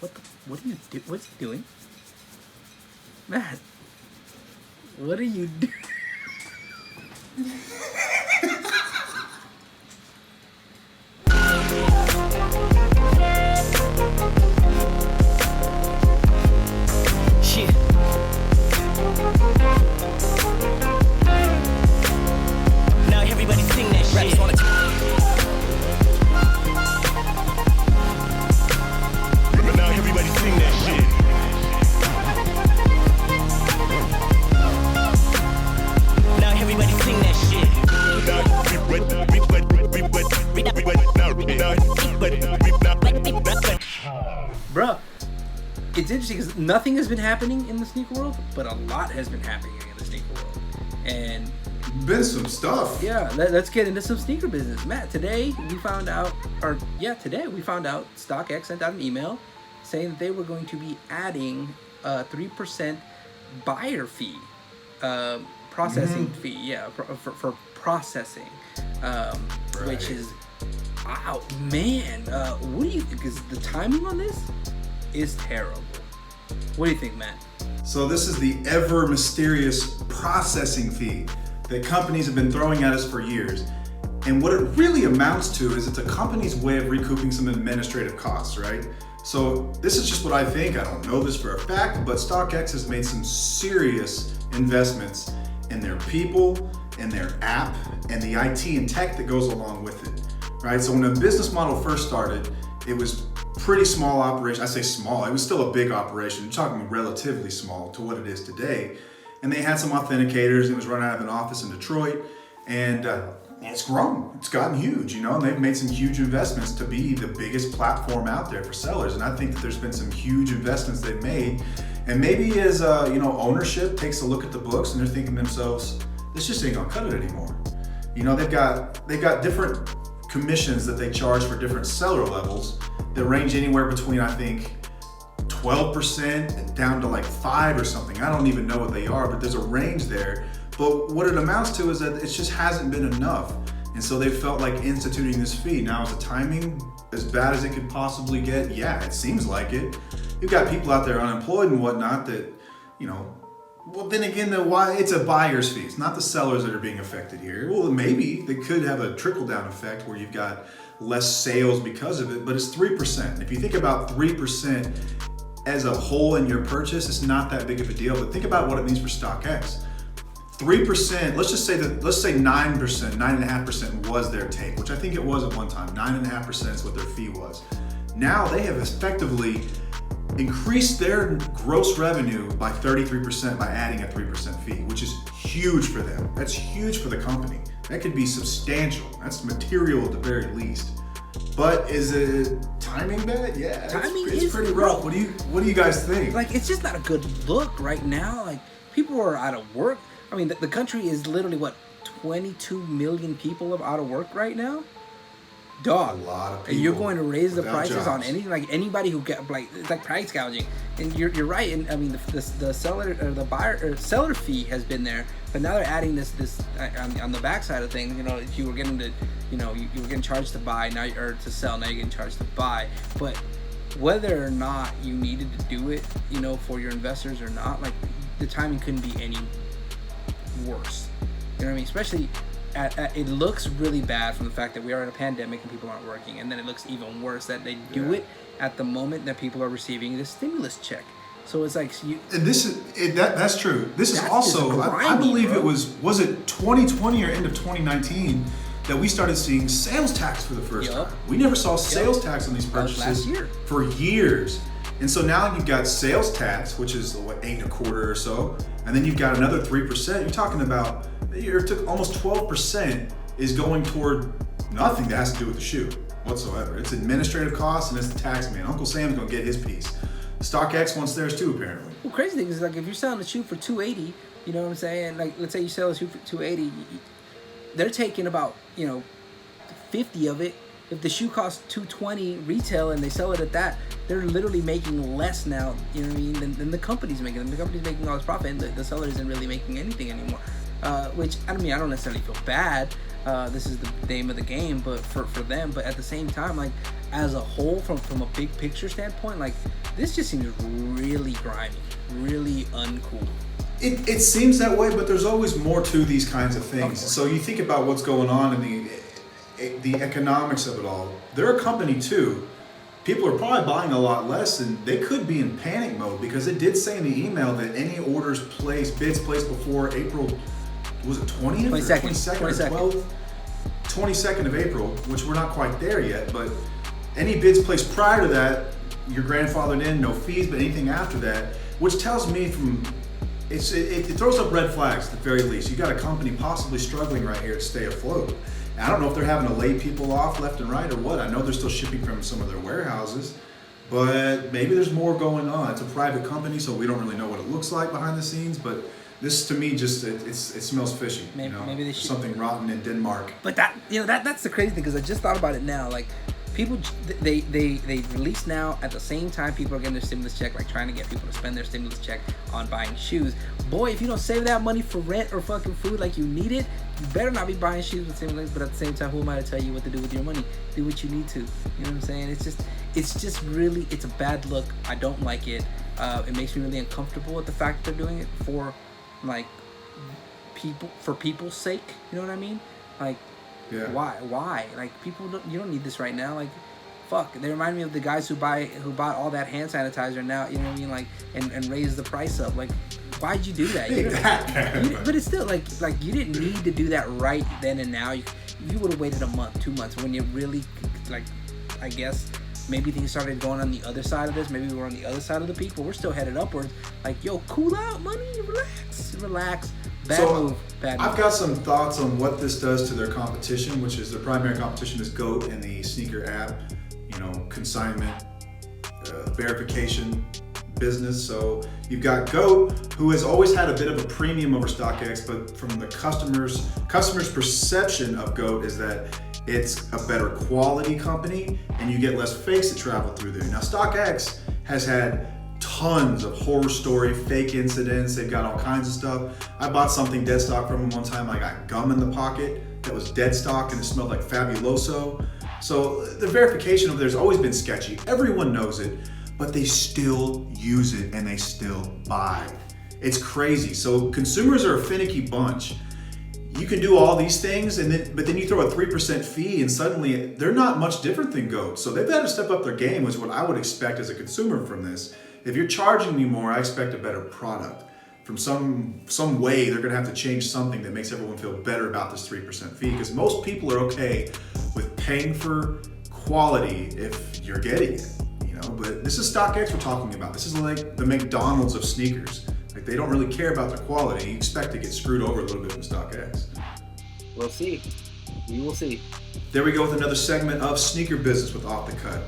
What are you do? What's he doing? Matt, what are you doing? Now everybody sing that shit. Now everybody sing that shit. Now everybody sing that shit. Bruh, it's interesting because nothing has been happening in the sneaker world, but a lot has been happening in the sneaker world. And been some stuff. yeah, let's get into some sneaker business. Matt, today we found out StockX sent out an email saying that they were going to be adding a 3% buyer fee, processing fee, for processing, which is, wow, man, what do you think? Because the timing on this is terrible. What do you think, Matt? So this is the ever mysterious processing fee that companies have been throwing at us for years. And what it really amounts to is it's a company's way of recouping some administrative costs, right? So this is just what I think. I don't know this for a fact, but StockX has made some serious investments in their people, in their app, and the IT and tech that goes along with it, right? So when the business model first started, it was pretty small operation. I say small, it was still a big operation. I'm talking relatively small to what it is today. And they had some authenticators. It was run out of an office in Detroit, and it's grown. It's gotten huge, and they've made some huge investments to be the biggest platform out there for sellers. And I think that there's been some huge investments they've made. And maybe as ownership takes a look at the books and they're thinking to themselves, this just ain't gonna cut it anymore. They've got different commissions that they charge for different seller levels that range anywhere between, I think, 12% and down to like 5 or something. I don't even know what they are, but there's a range there. But what it amounts to is that it just hasn't been enough. And so they felt like instituting this fee. Now, is the timing as bad as it could possibly get? Yeah, it seems like it. You've got people out there unemployed and whatnot that, well, then again, why it's a buyer's fee. It's not the sellers that are being affected here. Well, maybe they could have a trickle-down effect where you've got less sales because of it, but it's 3%. If you think about 3% as a whole in your purchase, it's not that big of a deal. But think about what it means for StockX. 3%, let's say 9%, 9.5% was their take, which I think it was at one time. 9.5% is what their fee was. Now they have effectively increased their gross revenue by 33% by adding a 3% fee, which is huge for them. That's huge for the company. That could be substantial. That's material at the very least. But is it timing bad? Yeah, it's pretty rough. What do you guys think? Like, it's just not a good look right now. Like, people are out of work. I mean, the country is literally, 22 million people are out of work right now? Dog. A lot of people. And you're going to raise the prices jobs on anything, like anybody who it's like price gouging. And you're right. And I mean, the seller or the buyer or seller fee has been there, but now they're adding this on the backside of things. You were getting you were getting charged to buy now, or to sell. Now you're getting charged to buy. But whether or not you needed to do it, for your investors or not, like, the timing couldn't be any worse. You know what I mean? Especially. It looks really bad from the fact that we are in a pandemic and people aren't working, and then it looks even worse that they do it at the moment that people are receiving this stimulus check. So it's like that's true. This is also grimy, I believe, bro. Was it 2020 or end of 2019 that we started seeing sales tax for the first time. We never saw sales tax on these purchases last year. For years. And so now you've got sales tax, which is 8.25% or so, and then you've got another 3%. You're talking about almost 12% is going toward nothing that has to do with the shoe whatsoever. It's administrative costs and it's the tax man. Uncle Sam's gonna get his piece. StockX wants theirs too, apparently. Well, crazy thing is, like, if you're selling a shoe for $280, you know what I'm saying? Like, let's say you sell a shoe for $280, they're taking about 50 of it. If the shoe costs $220 retail and they sell it at that, they're literally making less now, you know what I mean, than the company's making. The company's making all this profit, and the seller isn't really making anything anymore. Which, I don't necessarily feel bad. this is the name of the game, but for them. But at the same time, like as a whole, from a big picture standpoint, like this just seems really grimy, really uncool. It seems that way, but there's always more to these kinds of things. So you think about what's going on in the economics of it all. They're a company too. People are probably buying a lot less, and they could be in panic mode because it did say in the email that any bids placed before April, was it 20th? 22nd. Or 12th? 22nd of April, which we're not quite there yet, but any bids placed prior to that, you're grandfathered in, no fees, but anything after that, which tells me it throws up red flags at the very least. You got a company possibly struggling right here to stay afloat. And I don't know if they're having to lay people off left and right or what. I know they're still shipping from some of their warehouses, but maybe there's more going on. It's a private company, so we don't really know what it looks like behind the scenes, but this to me just it smells fishy. Maybe they should. Something rotten in Denmark. But that's the crazy thing, because I just thought about it now. Like people, they release now at the same time people are getting their stimulus check, like trying to get people to spend their stimulus check on buying shoes. Boy, if you don't save that money for rent or fucking food like you need it, you better not be buying shoes with stimulus. But at the same time, who am I to tell you what to do with your money? Do what you need to. You know what I'm saying? It's just really, it's a bad look. I don't like it. It makes me really uncomfortable with the fact that they're doing it for like people's sake. You know what I mean? Like, yeah. Why? Like, you don't need this right now. Like, fuck. They remind me of the guys who bought all that hand sanitizer now. You know what I mean? Like, and raised the price up. Like, why'd you do that? But it's still like you didn't need to do that right then and now. You would have waited a month, 2 months when you really, like, I guess maybe things started going on the other side of this. Maybe we were on the other side of the peak, but we're still headed upwards. Like, yo, cool out, money, relax. Bad move. I've got some thoughts on what this does to their competition, which is their primary competition is GOAT and the sneaker app, consignment, verification business. So you've got GOAT, who has always had a bit of a premium over StockX, but from the customer's perception of GOAT is that it's a better quality company and you get less fakes that travel through there. Now StockX has had tons of horror story, fake incidents. They've got all kinds of stuff. I bought something dead stock from them one time. I got gum in the pocket that was dead stock and it smelled like Fabuloso. So the verification of theirs has always been sketchy. Everyone knows it, but they still use it and they still buy. It's crazy. So consumers are a finicky bunch. You can do all these things, but then you throw a 3% fee, and suddenly they're not much different than GOAT. So they've got to step up their game, is what I would expect as a consumer from this. If you're charging me more, I expect a better product. From some way, they're going to have to change something that makes everyone feel better about this 3% fee, because most people are okay with paying for quality if you're getting it. But this is StockX we're talking about. This is like the McDonald's of sneakers. Like, they don't really care about the quality. You expect to get screwed over a little bit from StockX. We'll see. We will see. There we go with another segment of Sneaker Business with Off the Cut.